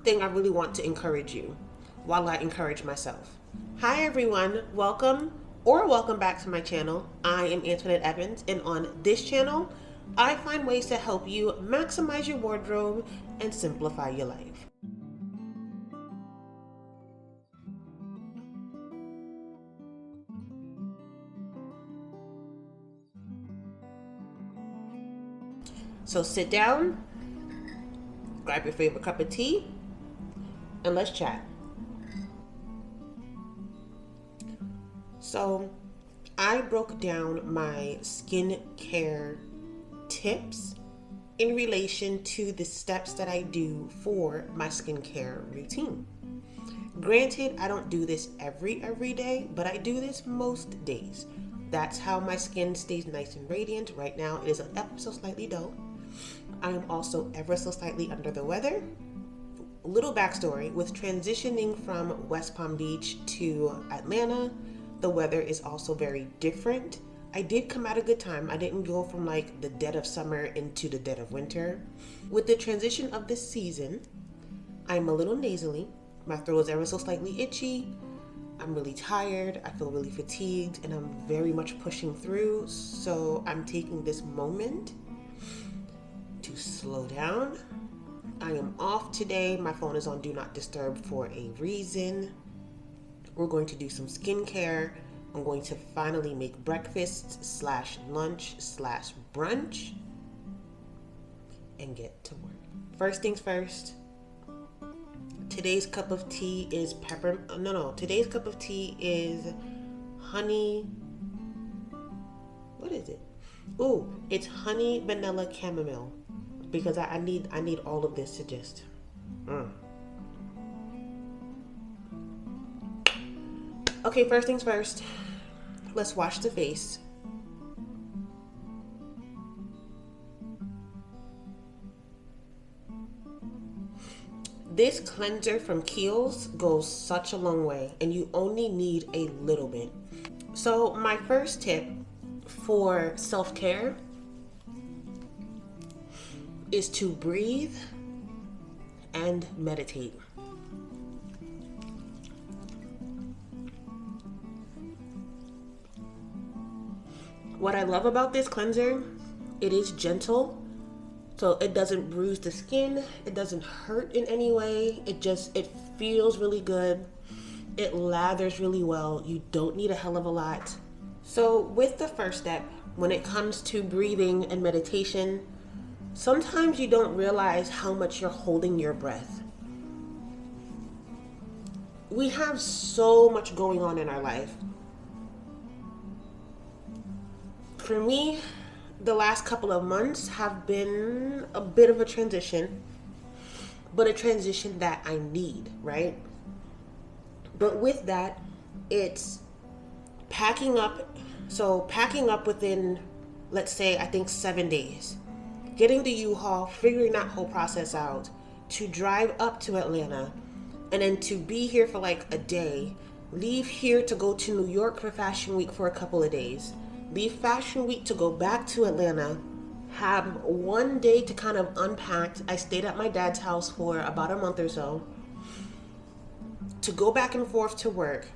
thing I really want to encourage you while I encourage myself. Hi everyone, welcome back to my channel. I am Antoinette Evans, and on this channel, I find ways to help you maximize your wardrobe and simplify your life. So sit down, grab your favorite cup of tea, and let's chat. So I broke down my skincare tips in relation to the steps that I do for my skincare routine. Granted, I don't do this every day, but I do this most days. That's how my skin stays nice and radiant. Right now, it is ever so slightly dull. I am also ever so slightly under the weather. Little backstory, with transitioning from West Palm Beach to Atlanta, the weather is also very different. I did come at a good time. I didn't go from like the dead of summer into the dead of winter. With the transition of this season, I'm a little nasally. My throat is ever so slightly itchy. I'm really tired. I feel really fatigued, and I'm very much pushing through. So I'm taking this moment to slow down. I am off today. My phone is on Do Not Disturb for a reason. We're going to do some skincare. I'm going to finally make breakfast / lunch / brunch and get to work. First things first, today's cup of tea is today's cup of tea is honey. What is it? Ooh, it's honey vanilla chamomile, because I need all of this to just Okay, first things first, let's wash the face. This cleanser from Kiehl's goes such a long way, and you only need a little bit. So my first tip for self-care is to breathe and meditate. What I love about this cleanser, it is gentle, so it doesn't bruise the skin, it doesn't hurt in any way, it feels really good, it lathers really well, you don't need a hell of a lot. So with the first step, when it comes to breathing and meditation, sometimes you don't realize how much you're holding your breath. We have so much going on in our life. For me, the last couple of months have been a bit of a transition, but a transition that I need, right? But with that, it's packing up. So packing up within, let's say, I think 7 days. Getting the U-Haul, figuring that whole process out, to drive up to Atlanta, and then to be here for like a day, leave here to go to New York for Fashion Week for a couple of days, leave Fashion Week to go back to Atlanta, have 1 day to kind of unpack. I stayed at my dad's house for about a month or so, to go back and forth to work.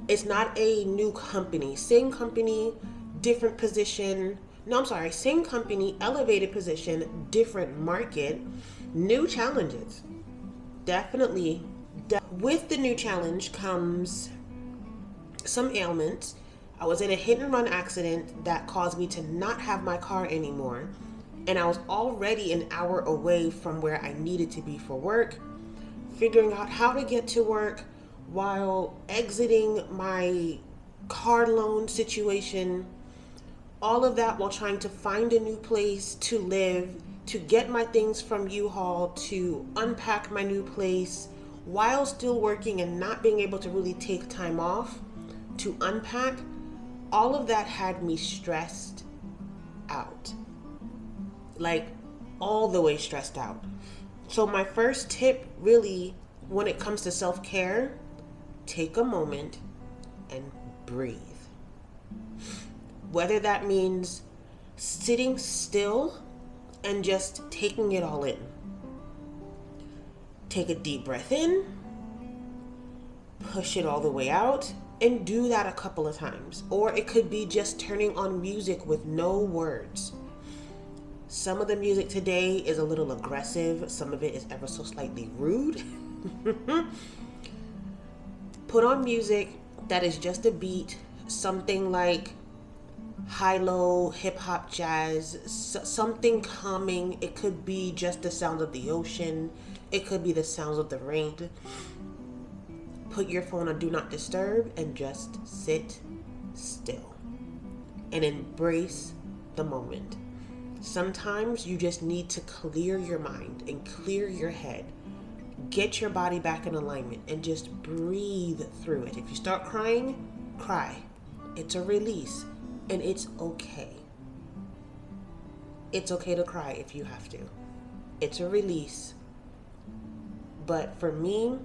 It's not a new company, same company, different position. No, I'm sorry, same company, elevated position, different market, new challenges. Definitely. With the new challenge comes some ailments. I was in a hit and run accident that caused me to not have my car anymore, and I was already an hour away from where I needed to be for work, figuring out how to get to work while exiting my car loan situation. All of that while trying to find a new place to live, to get my things from U-Haul, to unpack my new place, while still working and not being able to really take time off to unpack. All of that had me stressed out. Like, all the way stressed out. So my first tip, really, when it comes to self-care, take a moment and breathe. Whether that means sitting still and just taking it all in. Take a deep breath in, push it all the way out, and do that a couple of times. Or it could be just turning on music with no words. Some of the music today is a little aggressive. Some of it is ever so slightly rude. Put on music that is just a beat, something like high-low, hip-hop, jazz, something calming. It could be just the sounds of the ocean. It could be the sounds of the rain. Put your phone on Do Not Disturb and just sit still and embrace the moment. Sometimes you just need to clear your mind and clear your head. Get your body back in alignment and just breathe through it. If you start crying, cry. It's a release and it's okay. It's okay to cry if you have to. It's a release. But for me,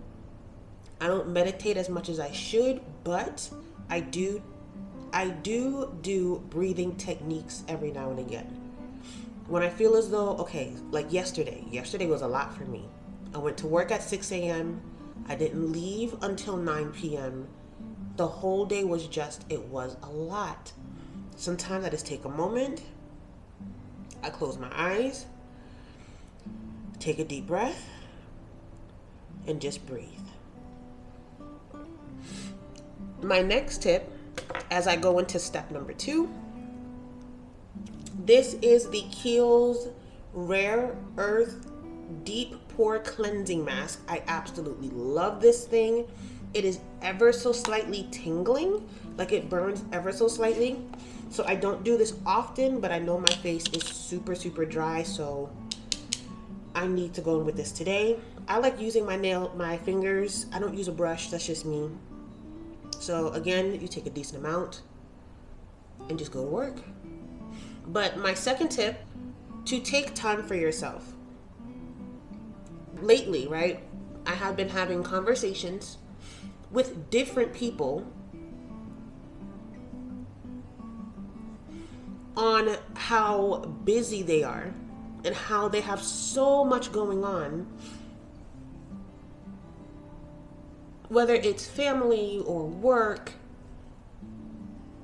I don't meditate as much as I should, but I do breathing techniques every now and again. When I feel as though, okay, like yesterday was a lot for me. I went to work at 6 a.m. I didn't leave until 9 p.m. The whole day was it was a lot. Sometimes I just take a moment. I close my eyes, take a deep breath, and just breathe. My next tip, as I go into step number 2, this is the Kiehl's Rare Earth Deep Pore Cleansing Mask. I absolutely love this thing. It is ever so slightly tingling, like it burns ever so slightly. So I don't do this often, but I know my face is super, super dry, so I need to go in with this today. I like using my fingers. I don't use a brush, that's just me. So again, you take a decent amount and just go to work. But my second tip, to take time for yourself. Lately, right, I have been having conversations with different people on how busy they are and how they have so much going on, whether it's family or work,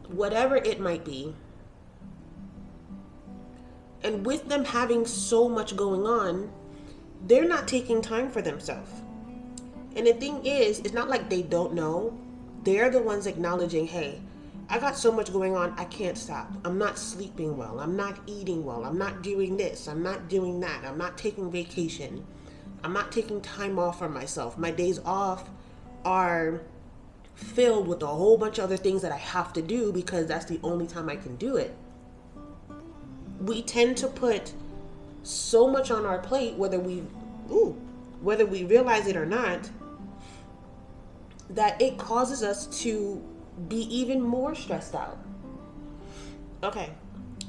whatever it might be. And with them having so much going on, they're not taking time for themselves. And the thing is, it's not like they don't know. They're the ones acknowledging, hey, I got so much going on, I can't stop. I'm not sleeping well. I'm not eating well. I'm not doing this. I'm not doing that. I'm not taking vacation. I'm not taking time off for myself. My days off are filled with a whole bunch of other things that I have to do because that's the only time I can do it. We tend to put so much on our plate, whether we realize it or not, that it causes us to be even more stressed out. Okay,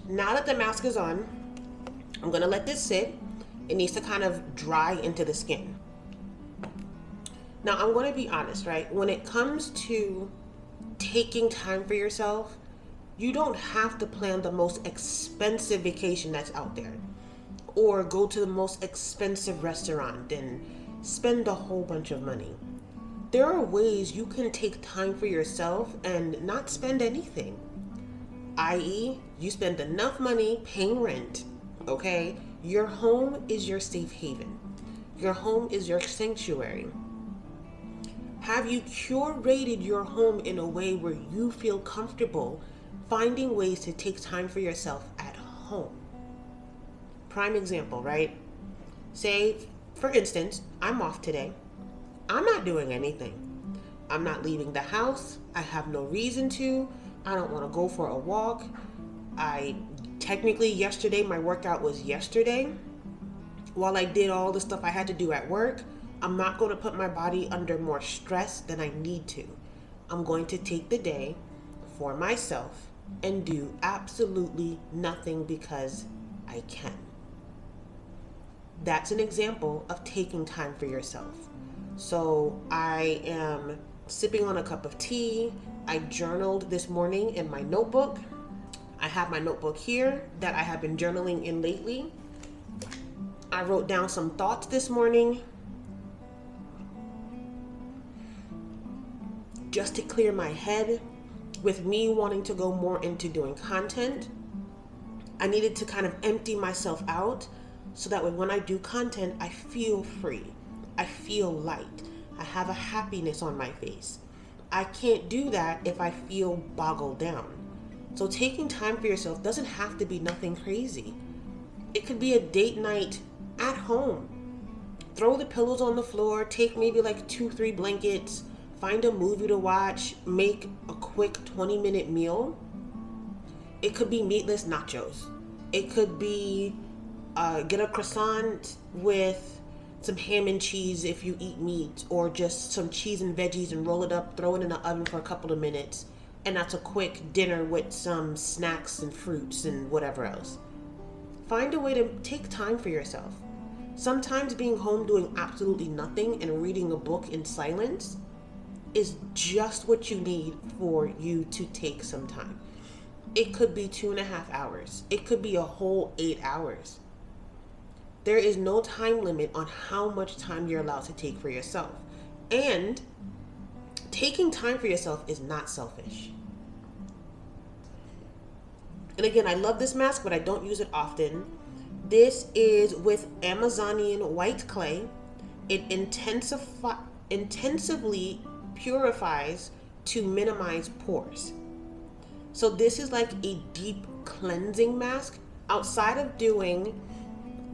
now that the mask is on, I'm gonna let this sit. It needs to kind of dry into the skin. Now, I'm gonna be honest, right? When it comes to taking time for yourself, you don't have to plan the most expensive vacation that's out there, or go to the most expensive restaurant and spend a whole bunch of money. There are ways you can take time for yourself and not spend anything. I.e., you spend enough money paying rent, okay? Your home is your safe haven. Your home is your sanctuary. Have you curated your home in a way where you feel comfortable finding ways to take time for yourself at home? Prime example, right? Say, for instance, I'm off today. I'm not doing anything. I'm not leaving the house. I have no reason to. I don't want to go for a walk. Yesterday, my workout was yesterday. While I did all the stuff I had to do at work, I'm not going to put my body under more stress than I need to. I'm going to take the day for myself and do absolutely nothing because I can. That's an example of taking time for yourself. So I am sipping on a cup of tea. I journaled this morning in my notebook. I have my notebook here that I have been journaling in lately. I wrote down some thoughts this morning. just to clear my head. With me wanting to go more into doing content, I needed to kind of empty myself out so that when I do content, I feel free. I feel light. I have a happiness on my face. I can't do that if I feel boggled down. So taking time for yourself doesn't have to be nothing crazy. It could be a date night at home. Throw the pillows on the floor, take maybe like 2-3 blankets, find a movie to watch, make a quick 20-minute meal. It could be meatless nachos. It could be get a croissant with some ham and cheese if you eat meat, or just some cheese and veggies and roll it up, throw it in the oven for a couple of minutes, and that's a quick dinner with some snacks and fruits and whatever else. Find a way to take time for yourself. Sometimes being home doing absolutely nothing and reading a book in silence is just what you need for you to take some time. It could be 2.5 hours. It could be a whole 8 hours. There is no time limit on how much time you're allowed to take for yourself. And taking time for yourself is not selfish. And again, I love this mask, but I don't use it often. This is with Amazonian white clay. It intensively purifies to minimize pores. So this is like a deep cleansing mask. Outside of doing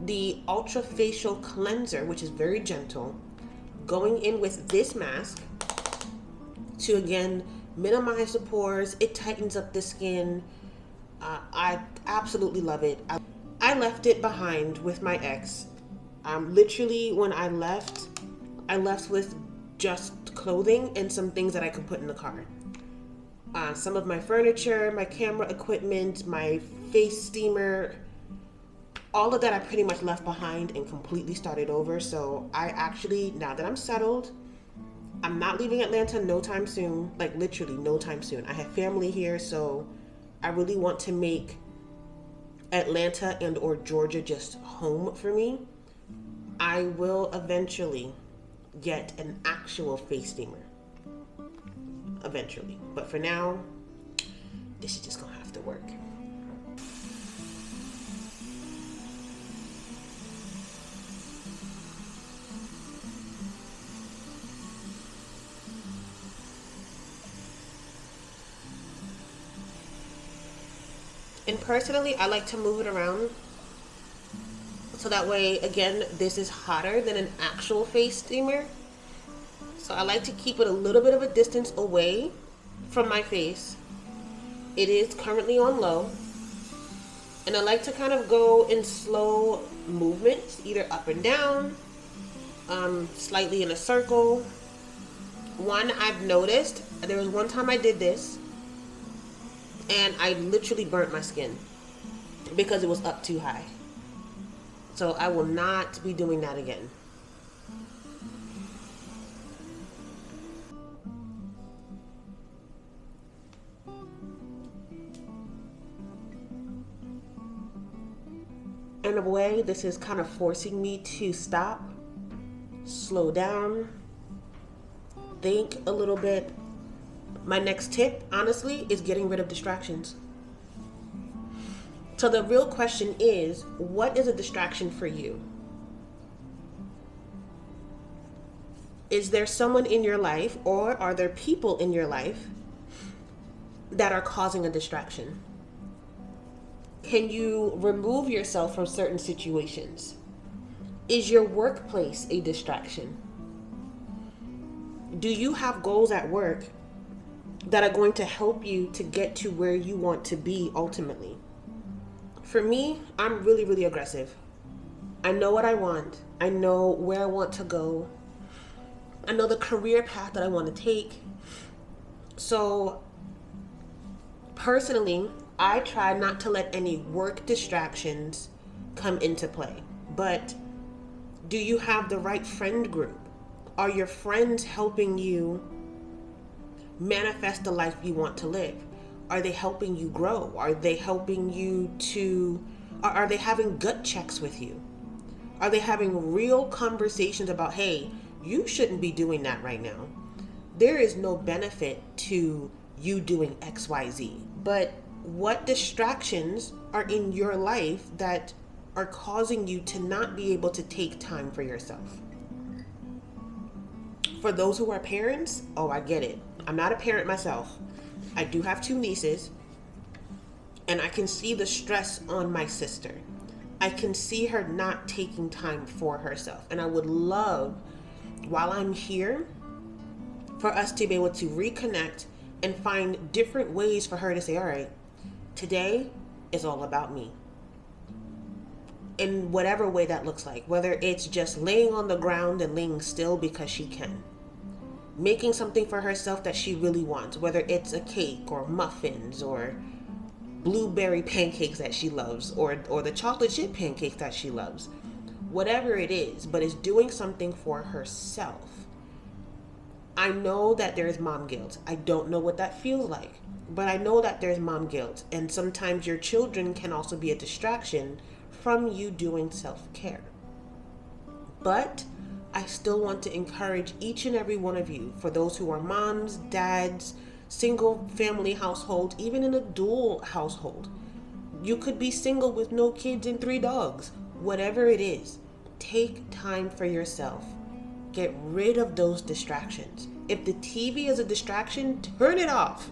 the ultra facial cleanser, which is very gentle, going in with this mask to again minimize the pores. It tightens up the skin. I absolutely love it. I left it behind with my ex. Literally when I left with just clothing and some things that I could put in the car. Some of my furniture, my camera equipment, my face steamer, all of that I pretty much left behind and completely started over. So I actually, now that I'm settled, I'm not leaving Atlanta no time soon, like literally no time soon. I have family here, so I really want to make Atlanta and or Georgia just home for me. I will eventually get an actual face steamer. Eventually. But for now, this is just gonna have to work. And personally, I like to move it around so that way, again, this is hotter than an actual face steamer. So I like to keep it a little bit of a distance away from my face. It is currently on low. And I like to kind of go in slow movements, either up and down, slightly in a circle. One I've noticed, there was one time I did this, and I literally burnt my skin because it was up too high. So I will not be doing that again. In a way, this is kind of forcing me to stop, slow down, think a little bit. My next tip, honestly, is getting rid of distractions. So the real question is, what is a distraction for you? Is there someone in your life, or are there people in your life that are causing a distraction? Can you remove yourself from certain situations? Is your workplace a distraction? Do you have goals at work that are going to help you to get to where you want to be ultimately? For me, I'm really, really aggressive. I know what I want. I know where I want to go. I know the career path that I want to take. So personally, I try not to let any work distractions come into play. But do you have the right friend group? Are your friends helping you manifest the life you want to live? Are they helping you grow? Are they helping you to, are they having gut checks with you? Are they having real conversations about, hey, you shouldn't be doing that right now? there is no benefit to you doing XYZ. But what distractions are in your life that are causing you to not be able to take time for yourself? For those who are parents, oh, I get it. I'm not a parent myself. I do have 2 nieces, and I can see the stress on my sister. I can see her not taking time for herself. And I would love, while I'm here, for us to be able to reconnect and find different ways for her to say, all right, today is all about me. In whatever way that looks like, whether it's just laying on the ground and laying still because she can, making something for herself that she really wants, whether it's a cake or muffins or blueberry pancakes that she loves, or the chocolate chip pancakes that she loves, whatever it is, but is doing something for herself. I know that there's mom guilt. I don't know what that feels like, but I know that there's mom guilt, and sometimes your children can also be a distraction from you doing self-care. But I still want to encourage each and every one of you, for those who are moms, dads, single family households, even in a dual household. You could be single with no kids and 3 dogs. Whatever it is, take time for yourself. Get rid of those distractions. If the TV is a distraction, turn it off.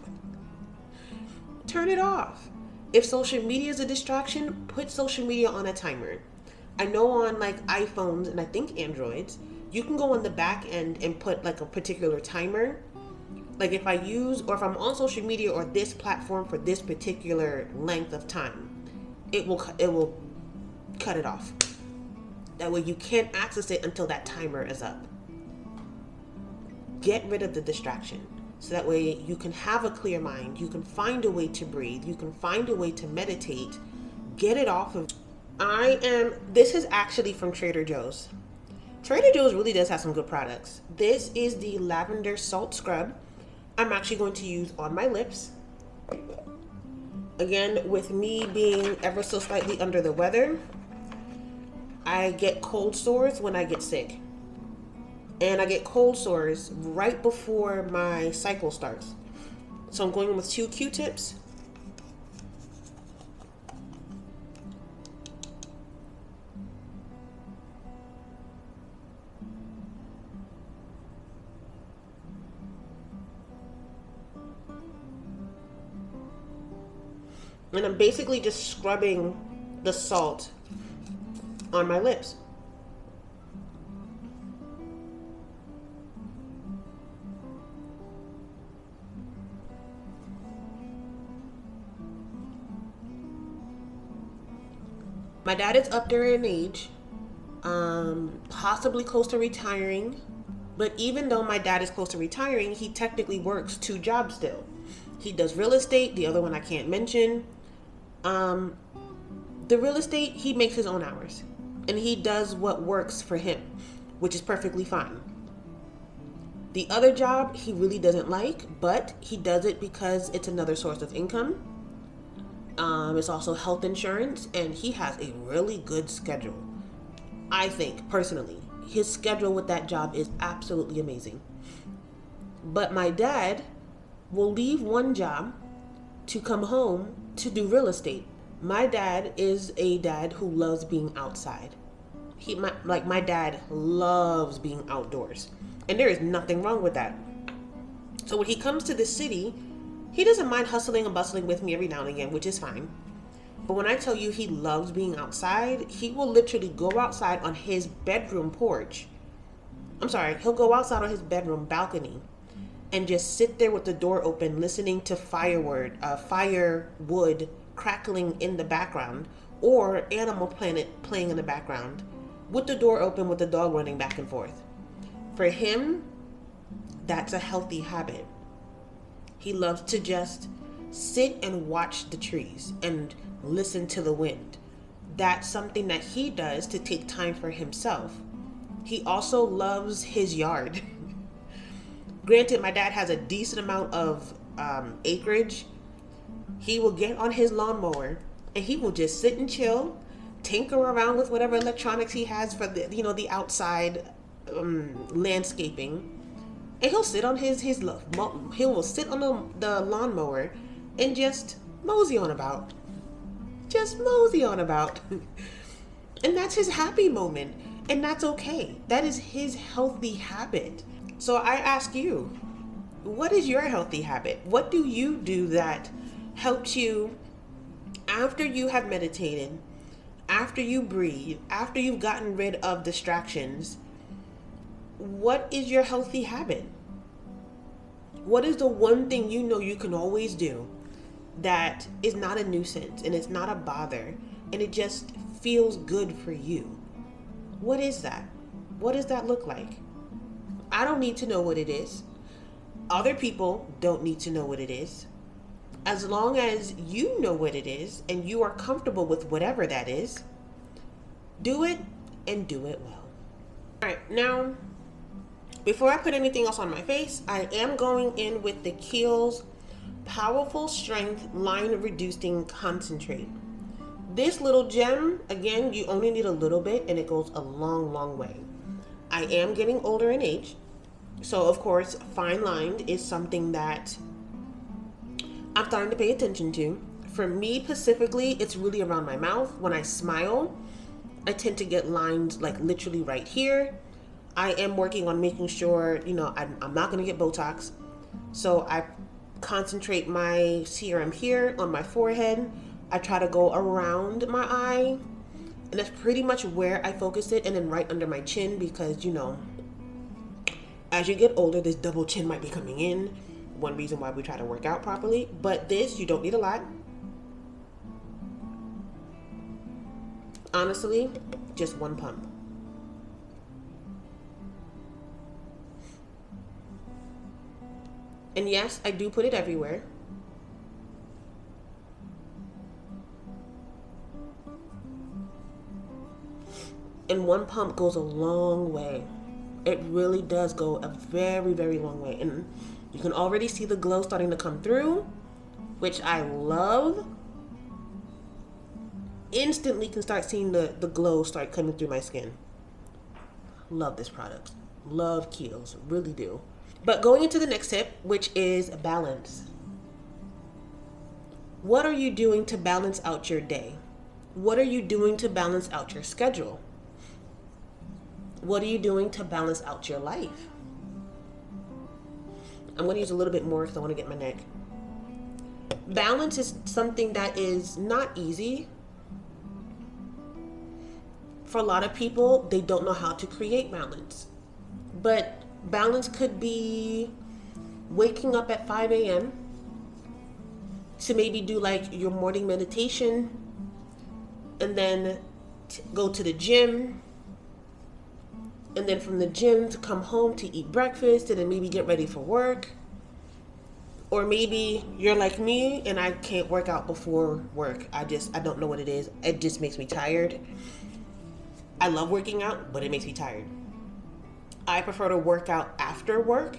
Turn it off. If social media is a distraction, put social media on a timer. I know on like iPhones and I think Androids, you can go on the back end and put like a particular timer. Like if I use, or if I'm on social media or this platform for this particular length of time, it will cut it off. That way you can't access it until that timer is up. Get rid of the distraction. So that way you can have a clear mind. You can find a way to breathe. You can find a way to meditate. Get it off of. This is actually from Trader Joe's. Trader Joe's really does have some good products. This is the lavender salt scrub. I'm actually going to use on my lips. Again, with me being ever so slightly under the weather, I get cold sores when I get sick. And I get cold sores right before my cycle starts. So I'm going with 2 Q-tips. And I'm basically just scrubbing the salt on my lips. My dad is up there in age, possibly close to retiring. But even though my dad is close to retiring, he technically works 2 jobs still. He does real estate, the other one I can't mention. The real estate, he makes his own hours. And he does what works for him, which is perfectly fine. The other job he really doesn't like, but he does it because it's another source of income. It's also health insurance, and he has a really good schedule. I think, personally, his schedule with that job is absolutely amazing. But my dad will leave one job to come home to do real estate. My dad is a dad who loves being outside. My dad loves being outdoors. And there is nothing wrong with that. So when he comes to the city, he doesn't mind hustling and bustling with me every now and again, which is fine. But when I tell you he loves being outside, he will literally go outside on his bedroom porch. He'll go outside on his bedroom balcony and just sit there with the door open, listening to firewood crackling in the background, or Animal Planet playing in the background, with the door open with the dog running back and forth. For him, that's a healthy habit. He loves to just sit and watch the trees and listen to the wind. That's something that he does to take time for himself. He also loves his yard. Granted, my dad has a decent amount of acreage. He will get on his lawnmower and he will just sit and chill, tinker around with whatever electronics he has for the outside landscaping. And he'll sit on he will sit on the lawnmower and just mosey on about. Just mosey on about. And that's his happy moment. And that's okay. That is his healthy habit. So I ask you, what is your healthy habit? What do you do that helps you after you have meditated, after you breathe, after you've gotten rid of distractions? What is your healthy habit? What is the one thing you know you can always do that is not a nuisance and it's not a bother and it just feels good for you? What is that? What does that look like? I don't need to know what it is. Other people don't need to know what it is. As long as you know what it is and you are comfortable with whatever that is, do it and do it well. All right, now, before I put anything else on my face, I am going in with the Kiehl's Powerful Strength Line Reducing Concentrate. This little gem, again, you only need a little bit and it goes a long, long way. I am getting older in age, so of course, fine lined is something that I'm starting to pay attention to. For me specifically, it's really around my mouth. When I smile, I tend to get lines like literally right here. I am working on making sure, I'm not going to get Botox. So I concentrate my serum here on my forehead. I try to go around my eye. And that's pretty much where I focus it. And then right under my chin because, as you get older, this double chin might be coming in. One reason why we try to work out properly. But this, you don't need a lot. Honestly, just one pump. And yes, I do put it everywhere. And one pump goes a long way. It really does go a very, very long way. And you can already see the glow starting to come through, which I love. Instantly can start seeing the glow start coming through my skin. Love this product. Love Kiehl's. Really do. But going into the next tip, which is balance. What are you doing to balance out your day? What are you doing to balance out your schedule? What are you doing to balance out your life? I'm going to use a little bit more because I want to get my neck. Balance is something that is not easy. For a lot of people, they don't know how to create balance. But balance could be waking up at 5 a.m. to maybe do like your morning meditation and then go to the gym. And then from the gym to come home to eat breakfast and then maybe get ready for work. Or maybe you're like me and I can't work out before work. I don't know what it is. It just makes me tired. I love working out, but it makes me tired. I prefer to work out after work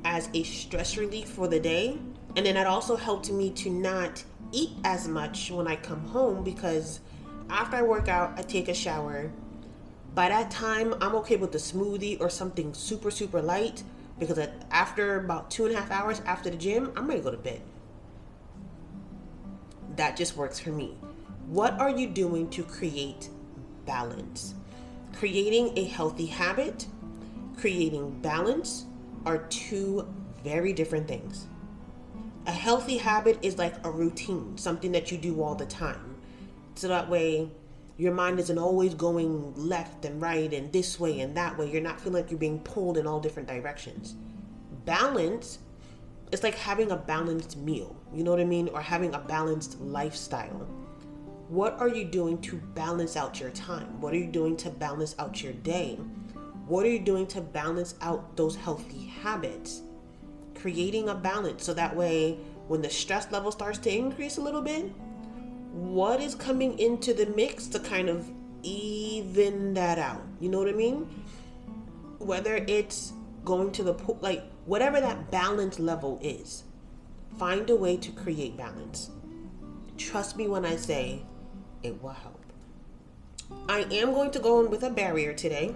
as a stress relief for the day. And then that also helped me to not eat as much when I come home because after I work out, I take a shower. By that time, I'm okay with a smoothie or something super, super light because after about 2.5 hours after the gym, I'm ready to go to bed. That just works for me. What are you doing to create balance? Creating a healthy habit, creating balance are two very different things. A healthy habit is like a routine, something that you do all the time. So that way, your mind isn't always going left and right and this way and that way. You're not feeling like you're being pulled in all different directions. Balance is like having a balanced meal, you know what I mean? Or having a balanced lifestyle. What are you doing to balance out your time? What are you doing to balance out your day? What are you doing to balance out those healthy habits? Creating a balance so that way when the stress level starts to increase a little bit, what is coming into the mix to kind of even that out? You know what I mean? Whether it's going to the pool, like whatever that balance level is, find a way to create balance. Trust me when I say it will help. I am going to go in with a barrier today.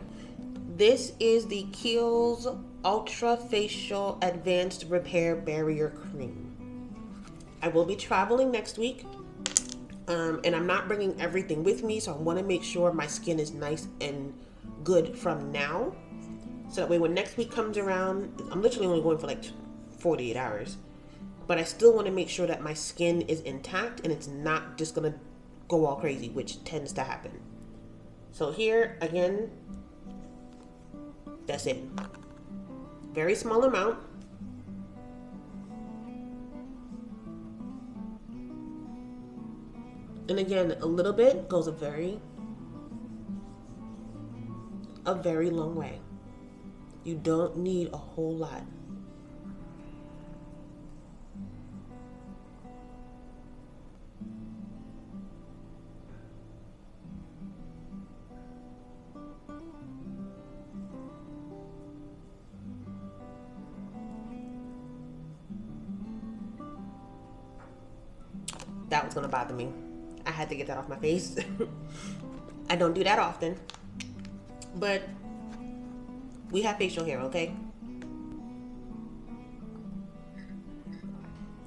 This is the Kiehl's Ultra Facial Advanced Repair Barrier Cream. I will be traveling next week, and I'm not bringing everything with me, so I want to make sure my skin is nice and good from now, so that way when next week comes around, I'm literally only going for like 48 hours, but I still want to make sure that my skin is intact and it's not just gonna go all crazy, which tends to happen. So here again, that's it. Very small amount. And again, a little bit goes a very long way. You don't need a whole lot. That was gonna bother me. I had to get that off my face. I don't do that often, but we have facial hair, okay?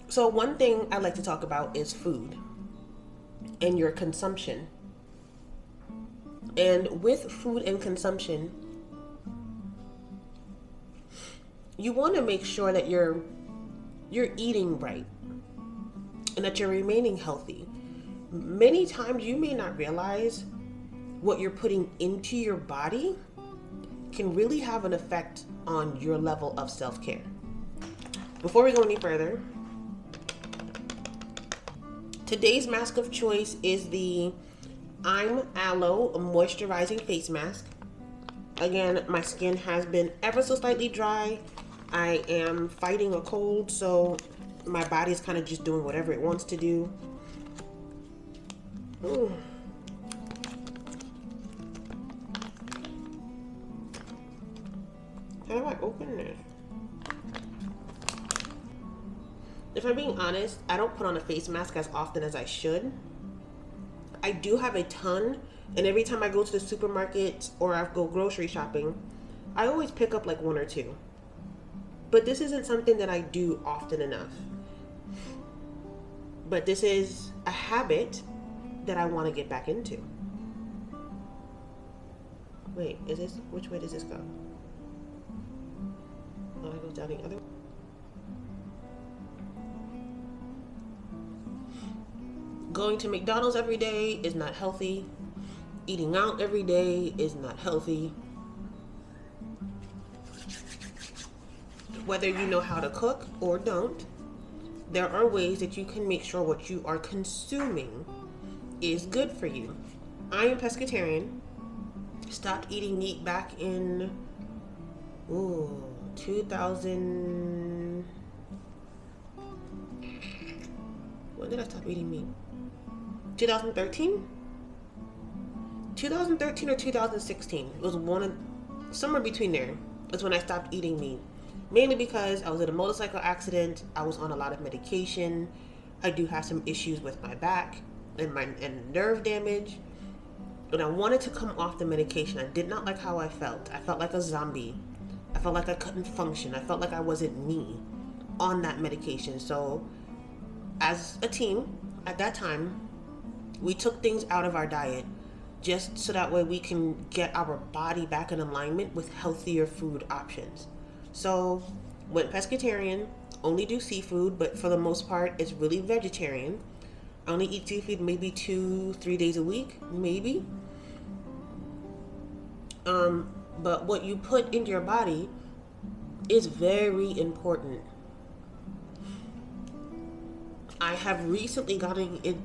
So one thing I like to talk about is food and your consumption. And with food and consumption, you want to make sure that you're eating right and that you're remaining healthy. Many times you may not realize what you're putting into your body can really have an effect on your level of self-care. Before we go any further, today's mask of choice is the I'm Aloe Moisturizing Face Mask. Again, my skin has been ever so slightly dry. I am fighting a cold, so my body's kind of just doing whatever it wants to do. Ooh. How do I open this? If I'm being honest, I don't put on a face mask as often as I should. I do have a ton, and every time I go to the supermarket or I go grocery shopping, I always pick up like one or two. But this isn't something that I do often enough. But this is a habit that I want to get back into. Wait, which way does this go? Oh, it goes down the other way. Going to McDonald's every day is not healthy. Eating out every day is not healthy. Whether you know how to cook or don't, there are ways that you can make sure what you are consuming is good for you. I am pescatarian. Stopped eating meat back in 2000. When did I stop eating meat? 2013? 2013 or 2016. It was somewhere between there. That's when I stopped eating meat. Mainly because I was in a motorcycle accident. I was on a lot of medication. I do have some issues with my back and nerve damage. And I wanted to come off the medication. I did not like how I felt. I felt like a zombie. I felt like I couldn't function. I felt like I wasn't me on that medication. So as a team at that time, we took things out of our diet just so that way we can get our body back in alignment with healthier food options. So went pescatarian, only do seafood, but for the most part, it's really vegetarian. I only eat seafood maybe 2-3 days a week, maybe. But what you put into your body is very important. I have recently got into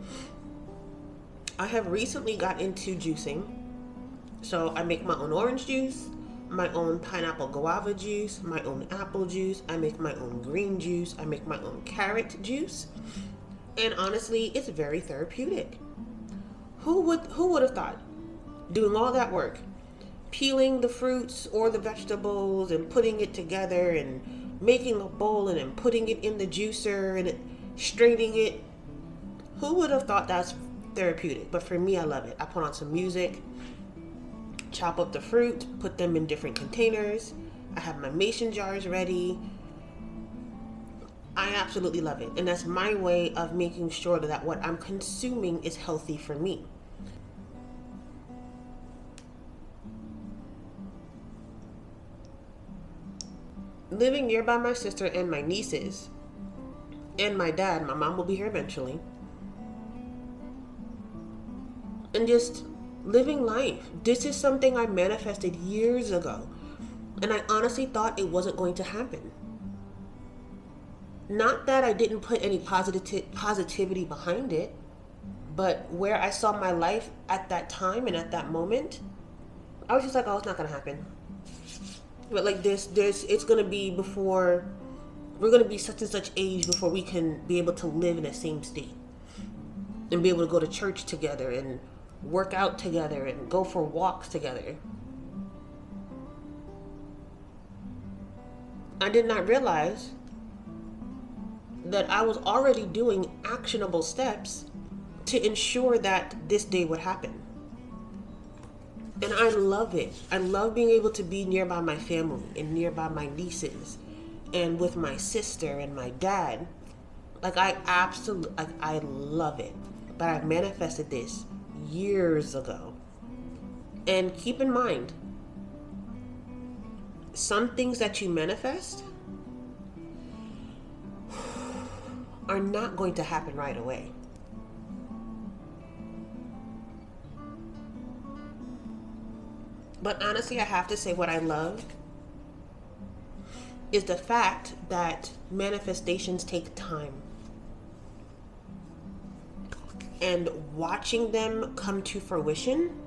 juicing. So I make my own orange juice, my own pineapple guava juice, my own apple juice. I make my own green juice. I make my own carrot juice. And honestly, it's very therapeutic. Who would have thought doing all that work, peeling the fruits or the vegetables and putting it together and making a bowl and then putting it in the juicer and straining it? Who would have thought that's therapeutic? But for me, I love it. I put on some music, chop up the fruit, put them in different containers, I have my mason jars ready. I absolutely love it. And that's my way of making sure that what I'm consuming is healthy for me. Living nearby my sister and my nieces and my dad, my mom will be here eventually, and just living life. This is something I manifested years ago, and I honestly thought it wasn't going to happen. Not that I didn't put any positivity behind it, but where I saw my life at that time and at that moment, I was just like, oh, it's not going to happen. But like it's going to be before, we're going to be such and such age before we can be able to live in the same state and be able to go to church together and work out together and go for walks together. I did not realize that I was already doing actionable steps to ensure that this day would happen. And I love it. I love being able to be nearby my family and nearby my nieces and with my sister and my dad. Like I love it. But I manifested this years ago. And keep in mind, some things that you manifest are not going to happen right away. But honestly, I have to say what I love is the fact that manifestations take time. And watching them come to fruition,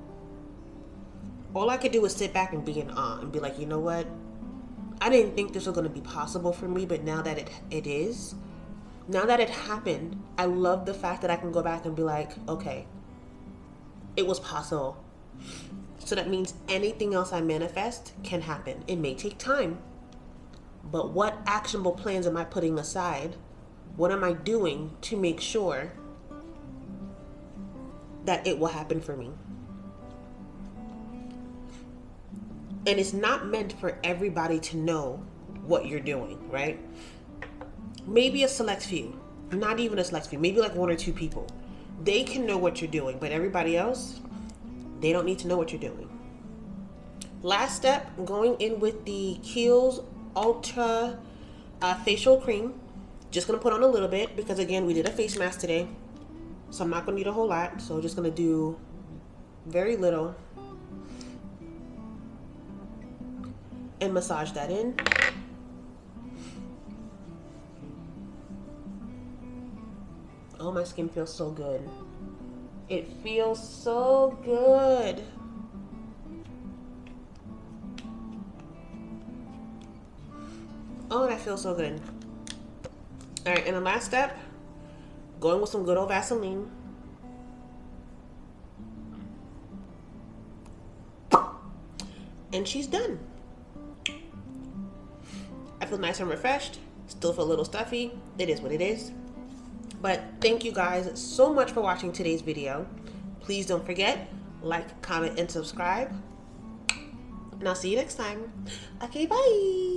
all I could do was sit back and be in awe and be like, you know what? I didn't think this was going to be possible for me, but now that it is, now that it happened, I love the fact that I can go back and be like, okay, it was possible. So that means anything else I manifest can happen. It may take time, but what actionable plans am I putting aside? What am I doing to make sure that it will happen for me? And it's not meant for everybody to know what you're doing, right? Maybe a select few, not even a select few, maybe like one or two people. They can know what you're doing, but everybody else, they don't need to know what you're doing. Last step, going in with the Kiehl's Ultra Facial Cream. Just going to put on a little bit because, again, we did a face mask today. So I'm not going to need a whole lot. So just going to do very little. And massage that in. Oh, my skin feels so good. It feels so good. Oh, that feels so good. All right, and the last step, going with some good old Vaseline. And she's done. I feel nice and refreshed. Still feel a little stuffy. It is what it is. But thank you guys so much for watching today's video. Please don't forget, like, comment, and subscribe. And I'll see you next time. Okay, bye.